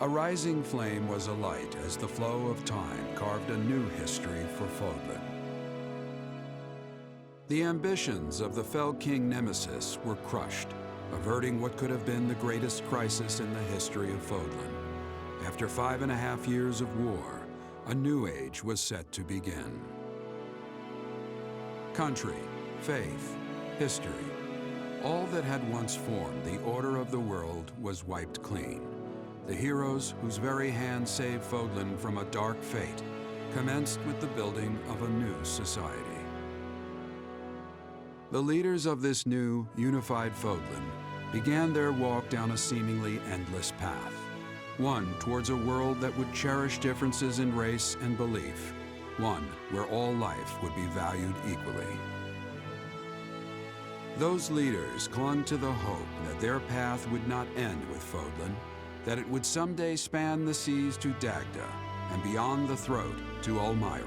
A rising flame was alight as the flow of time carved a new history for Fodlan. The ambitions of the fell king Nemesis were crushed, averting what could have been the greatest crisis in the history of Fodlan. After 5.5 years of war, a new age was set to begin. Country, faith, history, all that had once formed the order of the world was wiped clean. The heroes whose very hand saved Fodlan from a dark fate commenced with the building of a new society. The leaders of this new, unified Fodlan began their walk down a seemingly endless path, one towards a world that would cherish differences in race and belief, one where all life would be valued equally. Those leaders clung to the hope that their path would not end with Fodlan, that it would someday span the seas to Dagda and beyond the throat to Elmira.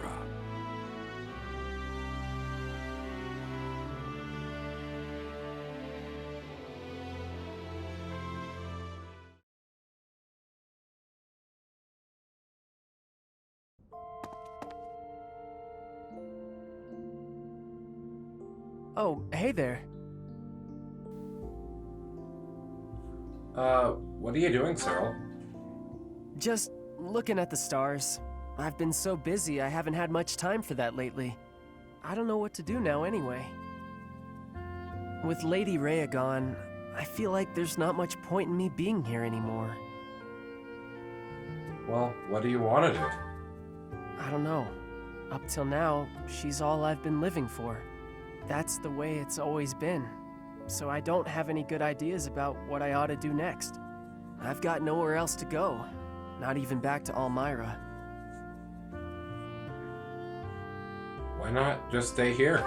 Oh, hey there. What are you doing, Cyril? Just looking at the stars. I've been so busy, I haven't had much time for that lately. I don't know what to do now anyway. With Lady Rhea gone, I feel like there's not much point in me being here anymore. Well, what do you want to do? I don't know. Up till now, she's all I've been living for. That's the way it's always been. So I don't have any good ideas about what I ought to do next. I've got nowhere else to go, not even back to Elmira. Why not just stay here?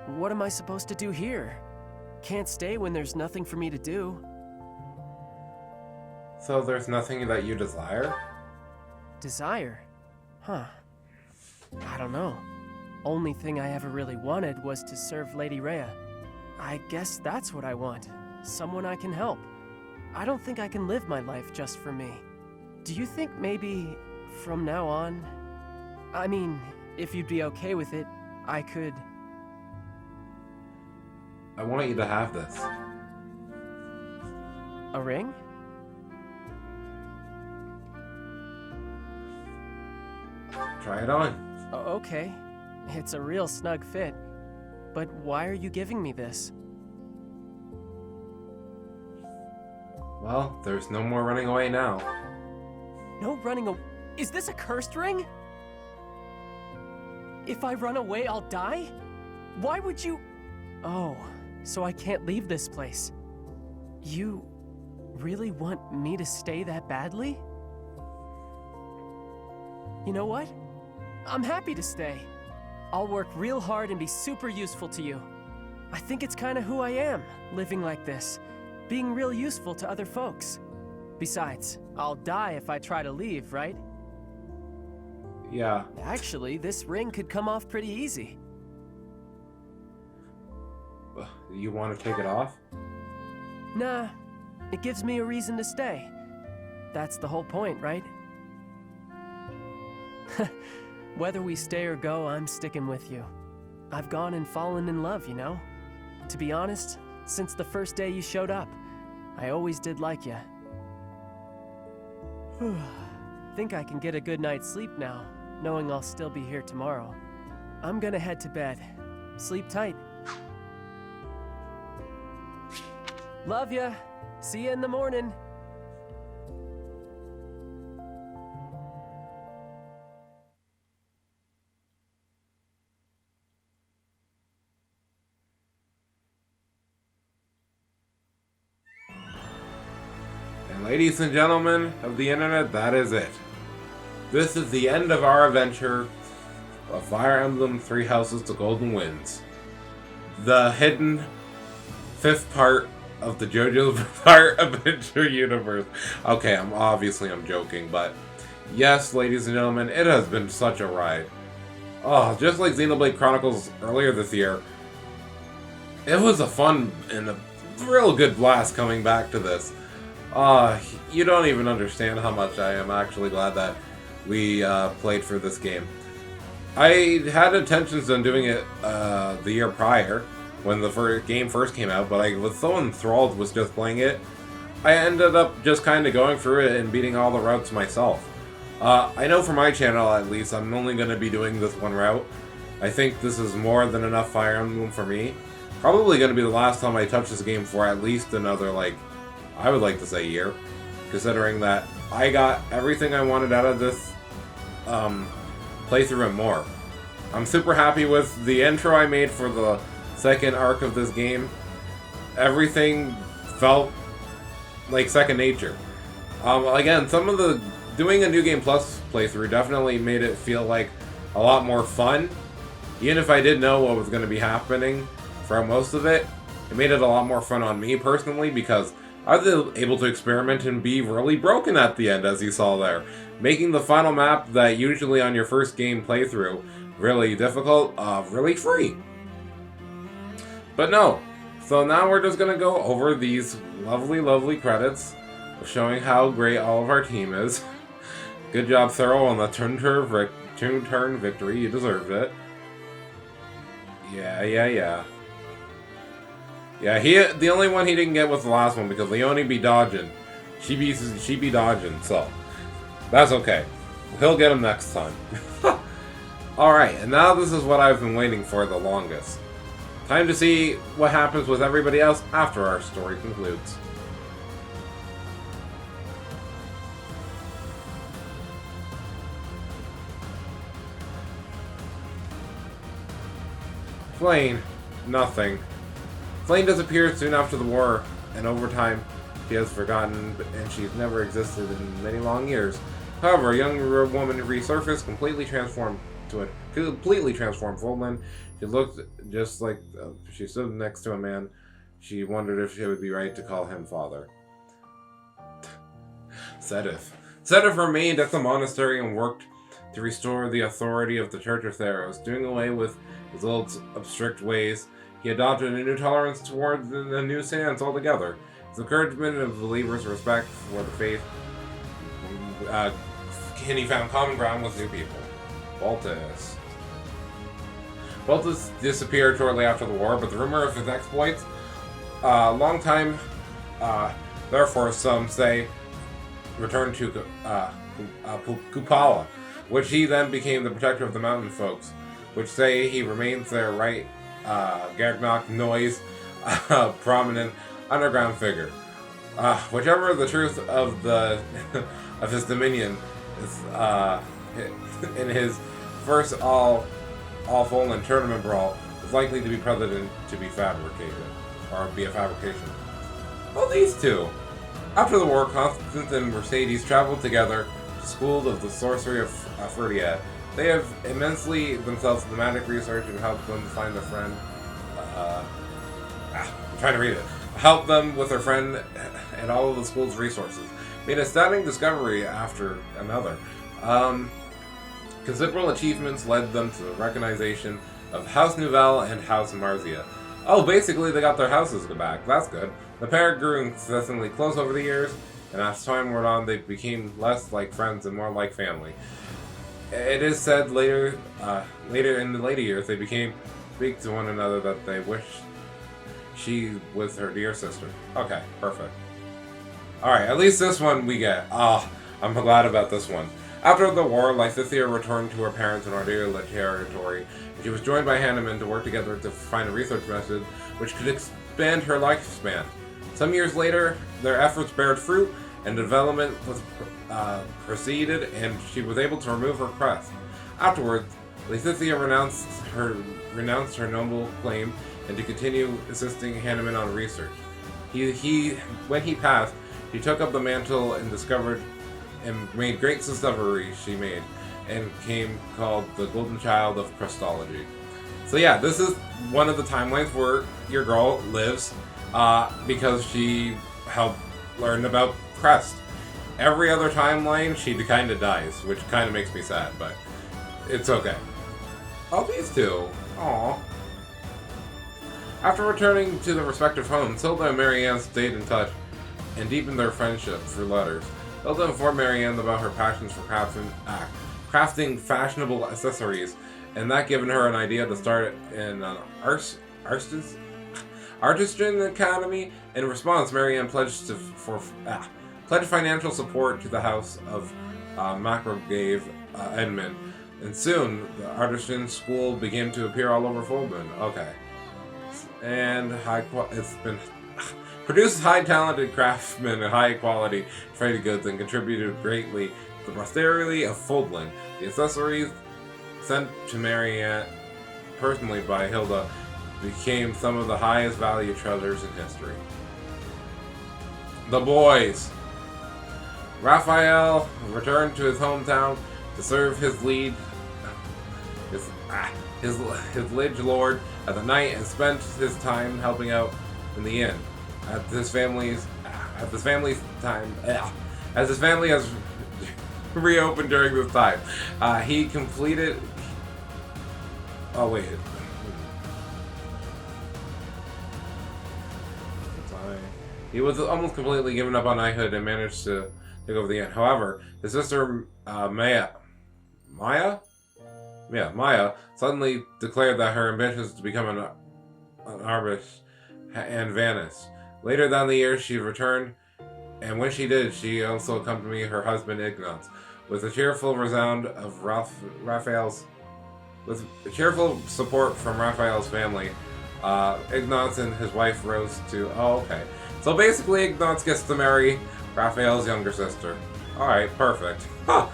What am I supposed to do here? Can't stay when there's nothing for me to do. So there's nothing that you desire? Desire? Huh. I don't know. Only thing I ever really wanted was to serve Lady Rhea. I guess that's what I want. Someone I can help. I don't think I can live my life just for me. Do you think maybe, from now on... I mean, if you'd be okay with it, I could... I want you to have this. A ring? Try it on. Okay. It's a real snug fit. But why are you giving me this? Well, there's no more running away now. No running away? Is this a cursed ring? If I run away, I'll die? Why would you... Oh, so I can't leave this place. You really want me to stay that badly? You know what? I'm happy to stay. I'll work real hard and be super useful to you. I think it's kind of who I am, living like this, being real useful to other folks. Besides, I'll die if I try to leave, right? Yeah. Actually, this ring could come off pretty easy. You want to take it off? Nah, it gives me a reason to stay. That's the whole point, right? Whether we stay or go, I'm sticking with you. I've gone and fallen in love, you know? To be honest, since the first day you showed up, I always did like you. Think I can get a good night's sleep now, knowing I'll still be here tomorrow. I'm gonna head to bed. Sleep tight. Love ya. See ya in the morning. And ladies and gentlemen of the internet, that is it. This is the end of our adventure of Fire Emblem Three Houses to Golden Winds. The hidden fifth part of the JoJo's Bizarre Adventure universe. Okay, I'm joking, but yes, ladies and gentlemen, it has been such a ride. Oh, just like Xenoblade Chronicles earlier this year, it was a fun and a real good blast coming back to this. You don't even understand how much I am actually glad that we played for this game. I had intentions on doing it the year prior, when the game first came out, but I was so enthralled with just playing it, I ended up just kind of going through it and beating all the routes myself. I know for my channel, at least, I'm only going to be doing this one route. I think this is more than enough Fire Emblem for me. Probably going to be the last time I touch this game for at least another, I would like to say year. Considering that I got everything I wanted out of this playthrough and more. I'm super happy with the intro I made for the second arc of this game. Everything felt like second nature. Again, doing a New Game Plus playthrough definitely made it feel like a lot more fun. Even if I didn't know what was going to be happening for most of it, it made it a lot more fun on me personally because I was able to experiment and be really broken at the end, as you saw there. Making the final map that usually on your first game playthrough really difficult, really free. But no. So now we're just going to go over these lovely, lovely credits showing how great all of our team is. Good job, Thorough, on the two-turn victory. You deserved it. Yeah. Yeah, the only one he didn't get was the last one because Leone be dodging. She be dodging, so that's okay. He'll get him next time. Alright, and now this is what I've been waiting for the longest. Time to see what happens with everybody else after our story concludes. Flayn, nothing. Flayn disappeared soon after the war, and over time, she has forgotten, and she's never existed in many long years. However, a young woman resurfaced, completely transformed Fodlan. She looked just like she stood next to a man. She wondered if it would be right to call him father. Sedith remained at the monastery and worked to restore the authority of the Church of Theros, doing away with his old strict ways. He adopted a new tolerance towards the new sands altogether. His encouragement of believers' respect for the faith, and he found common ground with new people. Baltus disappeared shortly after the war, but the rumor of his exploits, long time, therefore some say, returned to Kupala, which he then became the protector of the mountain folks, which say he remains their right Gargnok noise prominent underground figure. Whichever the truth of the of his dominion is in his first all Fallen tournament brawl is likely to be fabricated or be a fabrication. Well, these two. After the war, Constance and Mercedes traveled together to school of the sorcery of Ferdiad. They have immensely themselves thematic research and helped them find a friend. I'm trying to read it. Help them with their friend and all of the school's resources. Made a stunning discovery after another. Considerable achievements led them to the recognition of House Nouvelle and House Marzia. Oh, basically they got their houses back. That's good. The pair grew incessantly close over the years, and as time went on, they became less like friends and more like family. It is said later in the later years, they speak to one another that they wish she was her dear sister. Okay, perfect. Alright, at least this one we get. I'm glad about this one. After the war, Lysithea returned to her parents in Ardelia territory, and she was joined by Hanneman to work together to find a research method which could expand her lifespan. Some years later, their efforts bared fruit, and development was proceeded, and she was able to remove her crest. Afterwards, Lysithea renounced her noble claim and to continue assisting Hanneman on research. When he passed, he took up the mantle and discovered and made great discoveries she made, and came called the Golden Child of Crestology. So yeah, this is one of the timelines where your girl lives, because she helped learn about Crest. Every other timeline, she kind of dies, which kind of makes me sad, but it's okay. Oh, these two. Aww. After returning to their respective homes, Hilda and Marianne stayed in touch and deepened their friendship through letters. Hilda informed Marianne about her passions for crafting fashionable accessories, and that given her an idea to start an artisan academy. In response, Marianne pledged financial support to the house of Macrogave Edmund, and soon the artisan school began to appear all over Foldman. Okay, and it's been produced high talented craftsmen and high quality traded goods, and contributed greatly to the prosperity of Foldland. The accessories sent to Marianne personally by Hilda became some of the highest value treasures in history. The boys. Raphael returned to his hometown to serve his liege lord at the night, and spent his time helping out in the inn. As his family has reopened during this time, he completed. Oh wait. He was almost completely given up on knighthood and managed to take over the inn. However, his sister Maya suddenly declared that her ambitions to become an artist and vanished. Later that year, she returned, and when she did, she also accompanied her husband Ignaz. With a cheerful resound of with cheerful support from Raphael's family, Ignaz and his wife rose to. Oh, okay. So basically, Ignaz gets to marry Raphael's younger sister. Alright, perfect. Huh.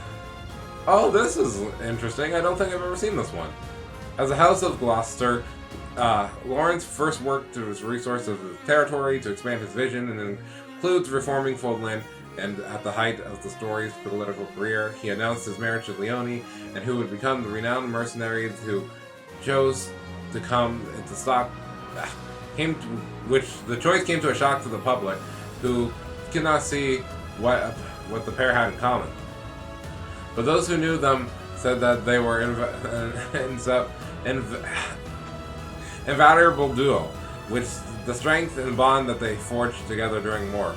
Oh, this is interesting. I don't think I've ever seen this one. As a House of Gloucester, Lawrence first worked to his resources of his territory to expand his vision, and includes reforming Foldland. And at the height of the story's political career, he announced his marriage to Leone, and who would become the renowned mercenary who chose to come into stock. Which the choice came to a shock to the public, who could not see what the pair had in common. But those who knew them said that they were invaluable duo, which the strength and bond that they forged together during war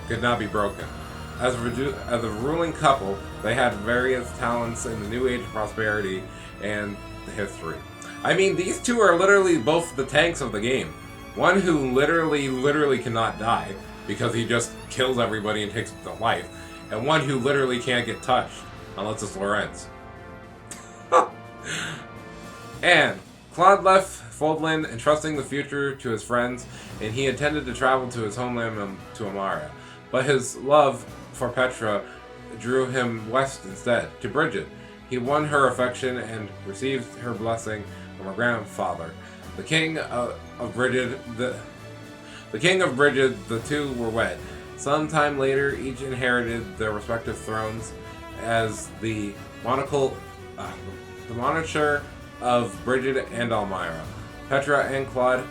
could not be broken. As a ruling couple, they had various talents in the new age of prosperity and history. I mean, these two are literally both the tanks of the game. One who literally cannot die because he just kills everybody and takes their life, and one who literally can't get touched unless it's Lorenz. And Claude left Foldland, entrusting the future to his friends, and he intended to travel to his homeland to Amara. But his love for Petra drew him west instead, to Bridget. He won her affection and received her blessing from her grandfather, the king of Bridget. The two were wed. Sometime later, each inherited their respective thrones as the monarcher of Bridget and Elmira. Petra and Claude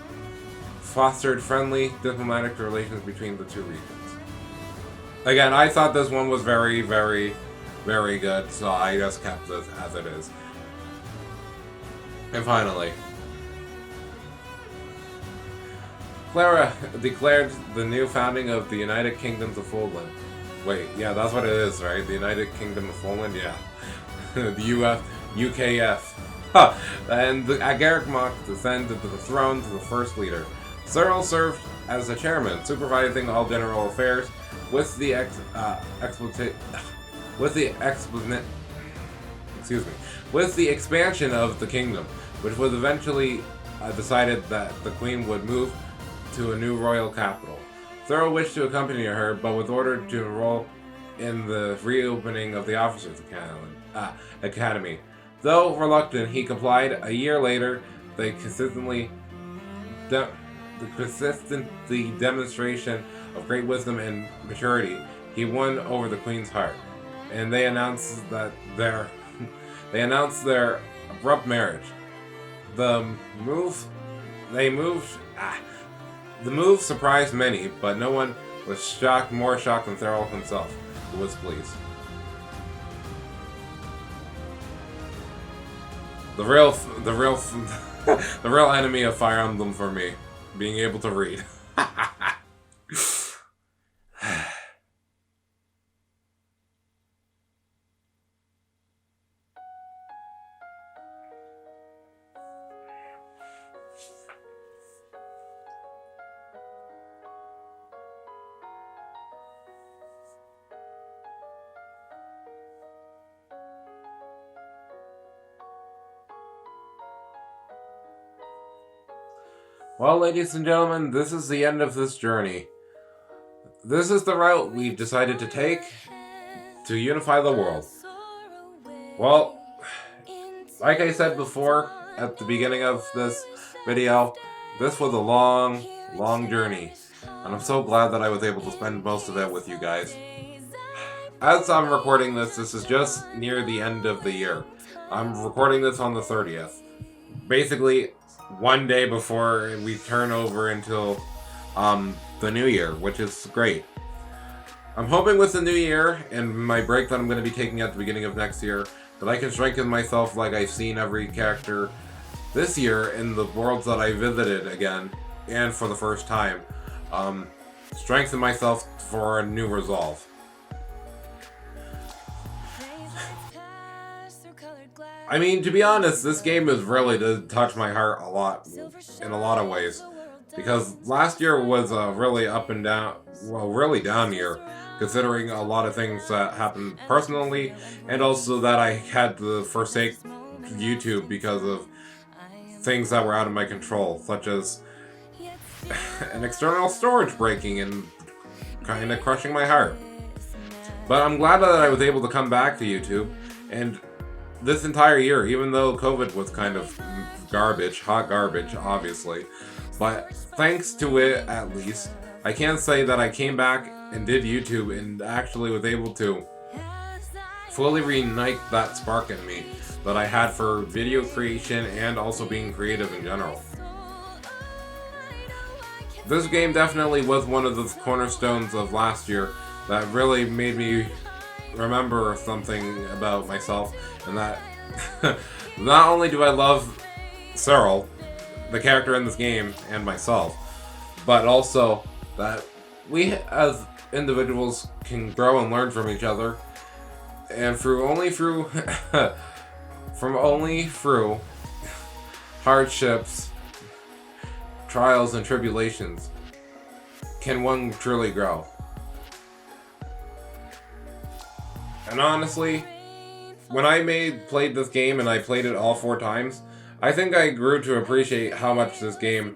fostered friendly diplomatic relations between the two regions. Again, I thought this one was very, very, very good, so I just kept this as it is. And finally, Clara declared the new founding of the United Kingdoms of Foldland. Wait, yeah, that's what it is, right? The United Kingdom of Foldland, yeah. The UKF. Huh. And the Agaric Mock descended to the throne to the first leader. Cyril served as the chairman, supervising all general affairs, with the expansion of the kingdom, which was eventually decided that the Queen would move to a new royal capital. Cyril wished to accompany her, but was ordered to enroll in the reopening of the Officers' Academy. Though reluctant, he complied. A year later, the demonstration of great wisdom and maturity, he won over the Queen's heart, and they announced their abrupt marriage. The move surprised many, but no one was more shocked than Cyril himself, who was pleased. The real enemy of Fire Emblem for me, being able to read. Well, ladies and gentlemen, this is the end of this journey. This is the route we've decided to take to unify the world. Well, like I said before at the beginning of this video, this was a long, long journey. And I'm so glad that I was able to spend most of it with you guys. As I'm recording this, this is just near the end of the year. I'm recording this on the 30th. Basically, one day before we turn over until the new year, which is great. I'm hoping with the new year and my break that I'm going to be taking at the beginning of next year that I can strengthen myself like I've seen every character this year in the worlds that I visited again and for the first time. Strengthen myself for a new resolve. I mean, to be honest, this game has really did touch my heart a lot, in a lot of ways. Because last year was a really up and down, well, really down year, considering a lot of things that happened personally, and also that I had to forsake YouTube because of things that were out of my control, such as an external storage breaking and kind of crushing my heart. But I'm glad that I was able to come back to YouTube, and this entire year, even though COVID was kind of garbage, hot garbage, obviously, but thanks to it, at least, I can say that I came back and did YouTube and actually was able to fully reignite that spark in me that I had for video creation and also being creative in general. This game definitely was one of the cornerstones of last year that really made me remember something about myself, and that not only do I love Cyril, the character in this game, and myself, but also that we as individuals can grow and learn from each other, and only through hardships, trials, and tribulations can one truly grow. And honestly, when I played this game and I played it all 4 times, I think I grew to appreciate how much this game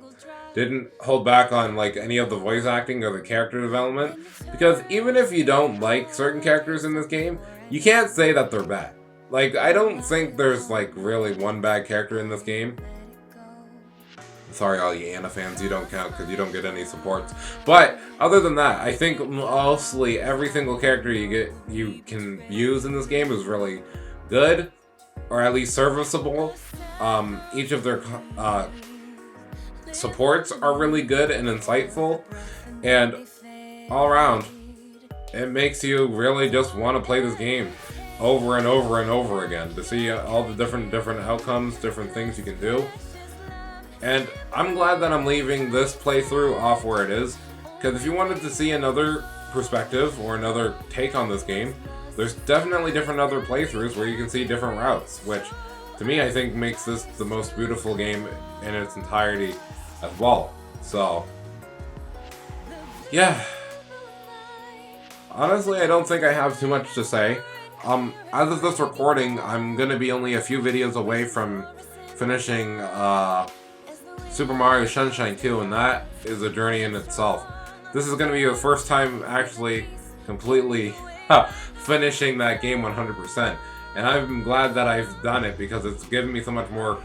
didn't hold back on like any of the voice acting or the character development. Because even if you don't like certain characters in this game, you can't say that they're bad. Like, I don't think there's like really one bad character in this game. Sorry, all you Anna fans, you don't count because you don't get any supports. But other than that, I think mostly every single character you can use in this game is really good, or at least serviceable. Each of their supports are really good and insightful, and all around, it makes you really just want to play this game over and over and over again to see all the different outcomes, different things you can do. And I'm glad that I'm leaving this playthrough off where it is, because if you wanted to see another perspective or another take on this game, there's definitely different other playthroughs where you can see different routes, which to me I think makes this the most beautiful game in its entirety as well. So, yeah. Honestly, I don't think I have too much to say. As of this recording, I'm going to be only a few videos away from finishing Super Mario Sunshine 2, and that is a journey in itself. This is going to be the first time actually completely finishing that game 100%. And I'm glad that I've done it because it's given me so much more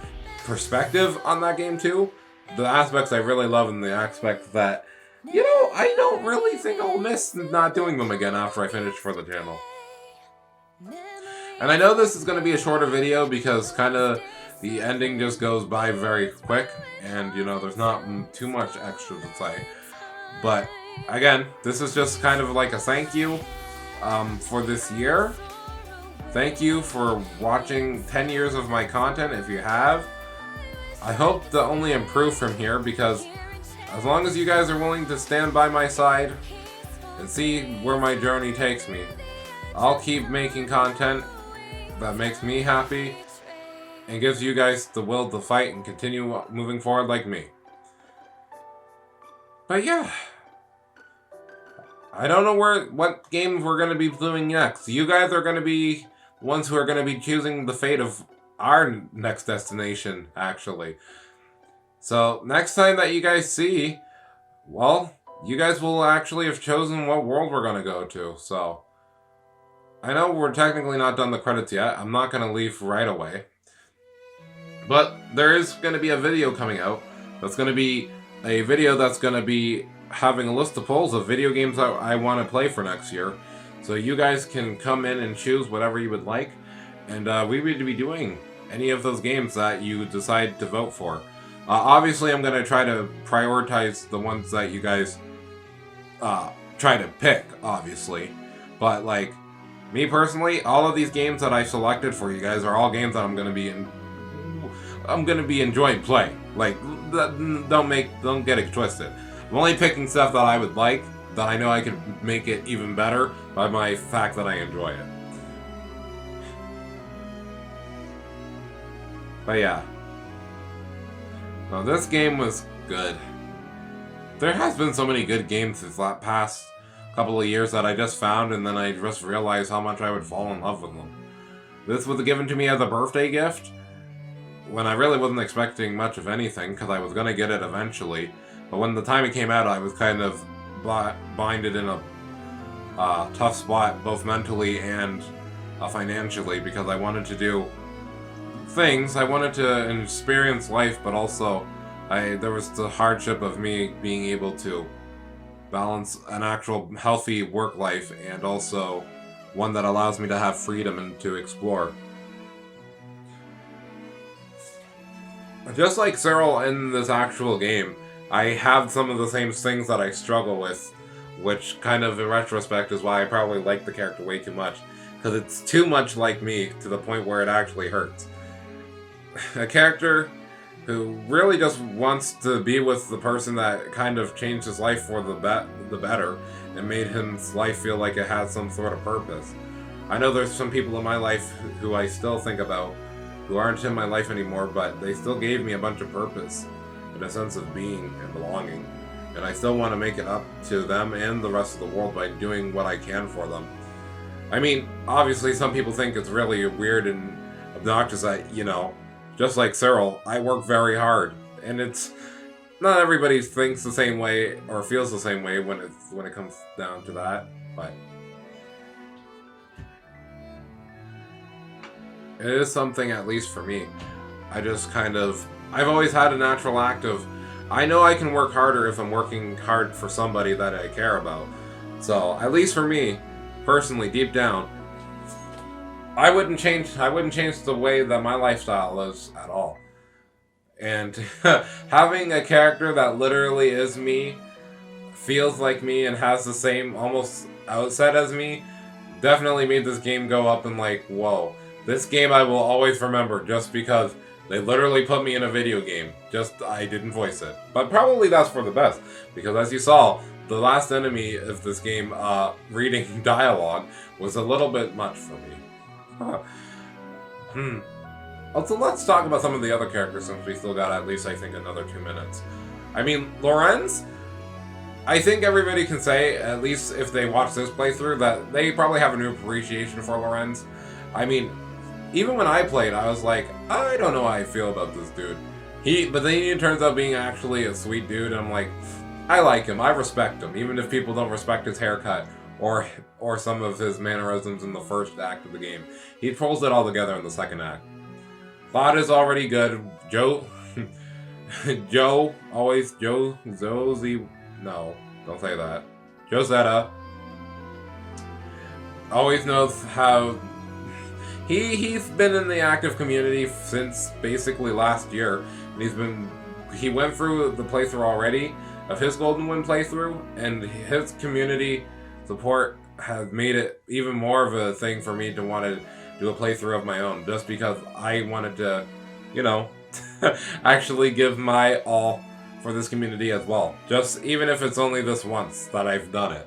perspective on that game too. The aspects I really love and the aspects that, you know, I don't really think I'll miss not doing them again after I finish for the channel. And I know this is going to be a shorter video because kind of the ending just goes by very quick, and you know, there's not too much extra to say. But again, this is just kind of like a thank you for this year. Thank you for watching 10 years of my content if you have. I hope to only improve from here, because as long as you guys are willing to stand by my side and see where my journey takes me, I'll keep making content that makes me happy and gives you guys the will to fight and continue moving forward like me. But yeah, I don't know what games we're going to be doing next. You guys are going to be ones who are going to be choosing the fate of our next destination, actually. So next time that you guys see, well, you guys will actually have chosen what world we're going to go to. So I know we're technically not done the credits yet. I'm not going to leave right away. But there is going to be a video coming out. That's going to be a video that's going to be having a list of polls of video games that I want to play for next year. So you guys can come in and choose whatever you would like. And we would be doing any of those games that you decide to vote for. Obviously, I'm going to try to prioritize the ones that you guys try to pick, obviously. But, like, me personally, all of these games that I selected for you guys are all games that I'm going to be enjoying playing. Like, don't get it twisted. I'm only picking stuff that I would like, that I know I can make it even better by my fact that I enjoy it. But yeah. Now, this game was good. There has been so many good games this past couple of years that I just found, and then I just realized how much I would fall in love with them. This was given to me as a birthday gift, when I really wasn't expecting much of anything, because I was going to get it eventually. But when the time it came out, I was kind of binded in a tough spot, both mentally and financially, because I wanted to do things. I wanted to experience life, but also there was the hardship of me being able to balance an actual healthy work life and also one that allows me to have freedom and to explore. Just like Cyril in this actual game, I have some of the same things that I struggle with, which kind of in retrospect is why I probably like the character way too much, because it's too much like me to the point where it actually hurts. A character who really just wants to be with the person that kind of changed his life for the better and made his life feel like it had some sort of purpose. I know there's some people in my life who I still think about who aren't in my life anymore, but they still gave me a bunch of purpose and a sense of being and belonging. And I still want to make it up to them and the rest of the world by doing what I can for them. I mean, obviously some people think it's really weird and obnoxious that, you know, just like Cyril, I work very hard. And it's not everybody thinks the same way or feels the same way when it comes down to that, but it is something, at least for me. I've always had a natural act of, I know I can work harder if I'm working hard for somebody that I care about. So, at least for me, personally, deep down, I wouldn't change the way that my lifestyle is at all. And having a character that literally is me, feels like me, and has the same almost outset as me, definitely made this game go up and like, whoa. This game I will always remember just because they literally put me in a video game. Just, I didn't voice it. But probably that's for the best. Because as you saw, the last enemy of this game, reading dialogue, was a little bit much for me. Also, let's talk about some of the other characters since we still got at least, I think, another 2 minutes. I mean, Lorenz, I think everybody can say, at least if they watch this playthrough, that they probably have a new appreciation for Lorenz. I mean, even when I played, I was like, I don't know how I feel about this dude. But then he turns out being actually a sweet dude, and I'm like, I like him, I respect him, even if people don't respect his haircut or some of his mannerisms in the first act of the game. He pulls it all together in the second act. Claude is already good. Josie, no, don't say that. Josetta always knows how. He's been in the active community since basically last year, and he went through the playthrough already of his Golden Wind playthrough, and his community support has made it even more of a thing for me to want to do a playthrough of my own, just because I wanted to, you know, actually give my all for this community as well. Just even if it's only this once that I've done it.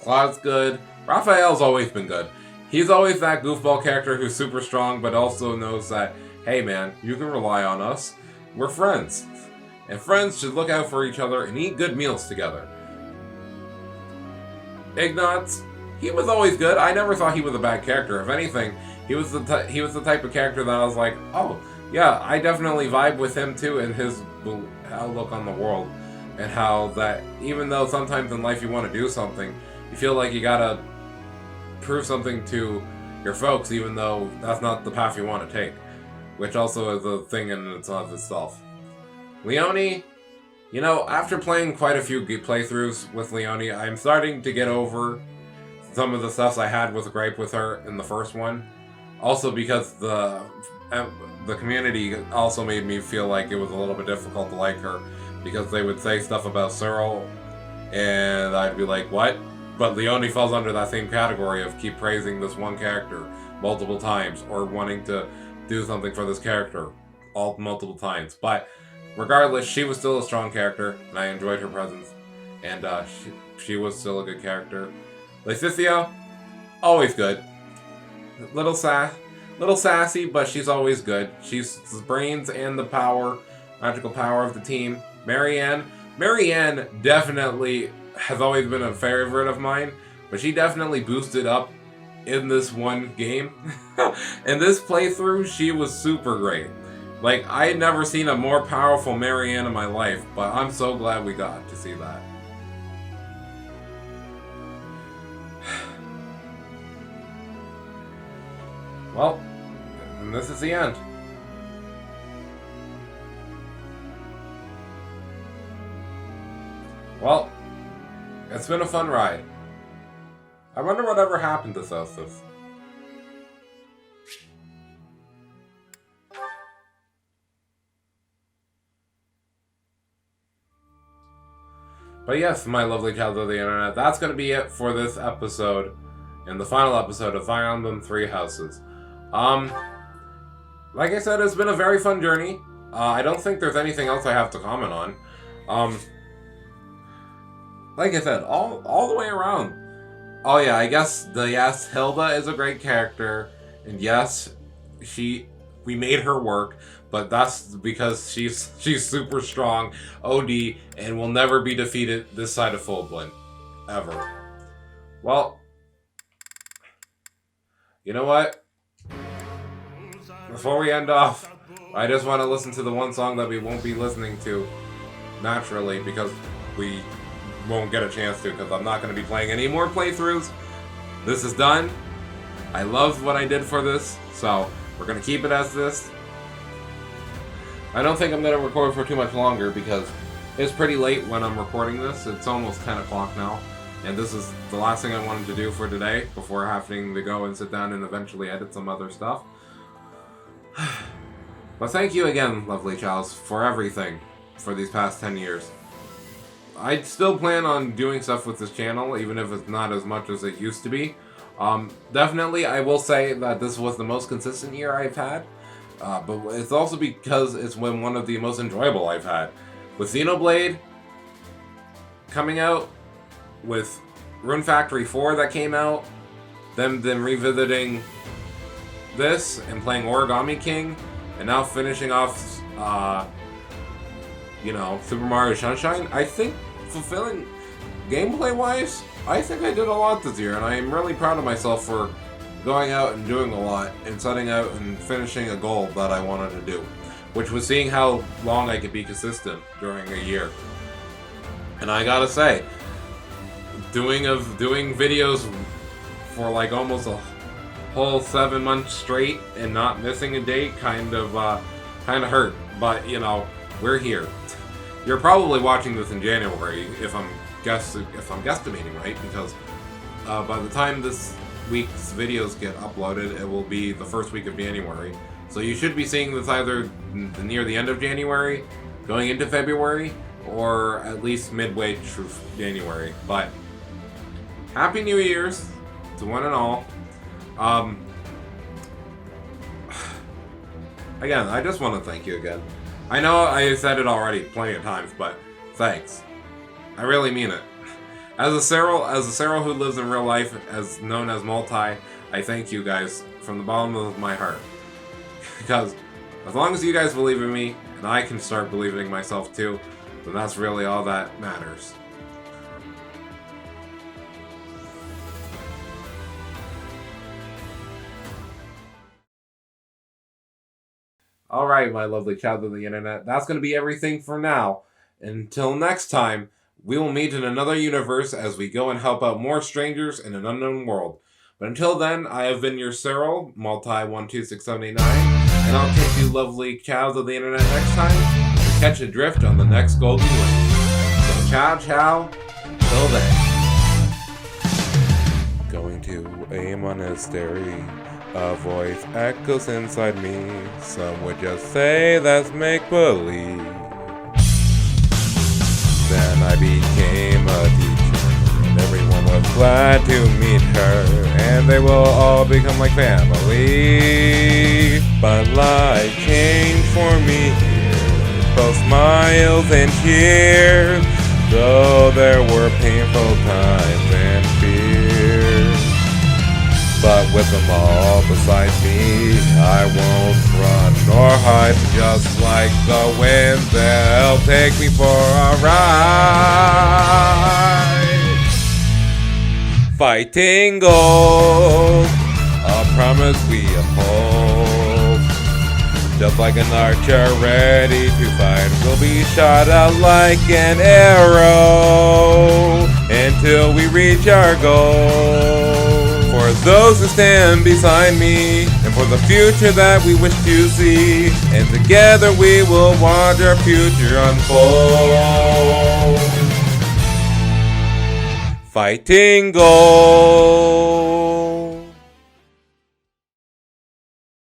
Claude's good. Raphael's always been good. He's always that goofball character who's super strong, but also knows that, hey man, you can rely on us. We're friends. And friends should look out for each other and eat good meals together. Ignatz, he was always good. I never thought he was a bad character. If anything, he was the type of character that I was like, oh, yeah, I definitely vibe with him too in his outlook on the world, and how that even though sometimes in life you want to do something, you feel like you gotta prove something to your folks, even though that's not the path you want to take, which also is a thing in itself. Leone, you know, after playing quite a few playthroughs with Leone, I'm starting to get over some of the stuff I had with gripe with her in the first one. Also because the community also made me feel like it was a little bit difficult to like her, because they would say stuff about Cyril, and I'd be like, what? But Leone falls under that same category of keep praising this one character multiple times, or wanting to do something for this character multiple times. But regardless, she was still a strong character, and I enjoyed her presence, and she was still a good character. Leticia, always good. Little sassy, but she's always good. She's the brains and the power, magical power of the team. Marianne definitely has always been a favorite of mine, but she definitely boosted up in this one game. In this playthrough, she was super great. Like, I had never seen a more powerful Marianne in my life, but I'm so glad we got to see that. Well, and this is the end. Well, it's been a fun ride. I wonder whatever happened to Celsius. But yes, my lovely child of the internet, that's going to be it for this episode, and the final episode of Fire Emblem ThreeHouses. Like I said, it's been a very fun journey. I don't think there's anything else I have to comment on. Like I said, all the way around. Oh yeah, I guess yes, Hilda is a great character, and yes, we made her work, but that's because she's super strong, OD, and will never be defeated this side of Fullblend, ever. Well, you know what? Before we end off, I just want to listen to the one song that we won't be listening to naturally, because we won't get a chance to, because I'm not going to be playing any more playthroughs. This is done. I love what I did for this, so we're going to keep it as this. I don't think I'm going to record for too much longer, because it's pretty late when I'm recording this. It's almost 10 o'clock now, and this is the last thing I wanted to do for today before having to go and sit down and eventually edit some other stuff. But thank you again, lovely Charles, for everything for these past 10 years. I still plan on doing stuff with this channel, even if it's not as much as it used to be. Definitely, I will say that this was the most consistent year I've had, but it's also because it's been one of the most enjoyable I've had. With Xenoblade coming out, with Rune Factory 4 that came out, then revisiting this and playing Origami King, and now finishing off, Super Mario Sunshine. I think fulfilling gameplay-wise, I think I did a lot this year, and I am really proud of myself for going out and doing a lot and setting out and finishing a goal that I wanted to do, which was seeing how long I could be consistent during a year. And I gotta say, doing videos for like almost a whole 7 months straight and not missing a day kind of hurt, but we're here. You're probably watching this in January if I'm guesstimating right, because by the time this week's videos get uploaded, it will be the first week of January. So you should be seeing this either near the end of January, going into February, or at least midway through January. But Happy New Year's to one and all. Again, I just want to thank you again. I know I said it already plenty of times, but thanks. I really mean it. As a Cyril who lives in real life, as known as Multi, I thank you guys from the bottom of my heart. Because as long as you guys believe in me, and I can start believing in myself too, then that's really all that matters. Alright, my lovely child of the internet, that's going to be everything for now. Until next time, we will meet in another universe as we go and help out more strangers in an unknown world. But until then, I have been your Cyril, multi-126789, and I'll catch you lovely childs of the internet next time to catch a drift on the next Golden Wind. So ciao ciao, till then. Going to a monastery, a voice echoes inside me. Some would just say that's make-believe. Then I became a teacher, and everyone was glad to meet her, and they will all become like family. But life changed for me here, both smiles and cheers, though there were painful times and fears. But with them all beside me, I won't run nor hide. Just like the wind, they'll take me for a ride. Fighting gold, a promise we uphold. Just like an archer ready to fight, we'll be shot out like an arrow until we reach our goal. For those who stand beside me, and for the future that we wish to see, and together we will watch our future unfold. Fighting gold.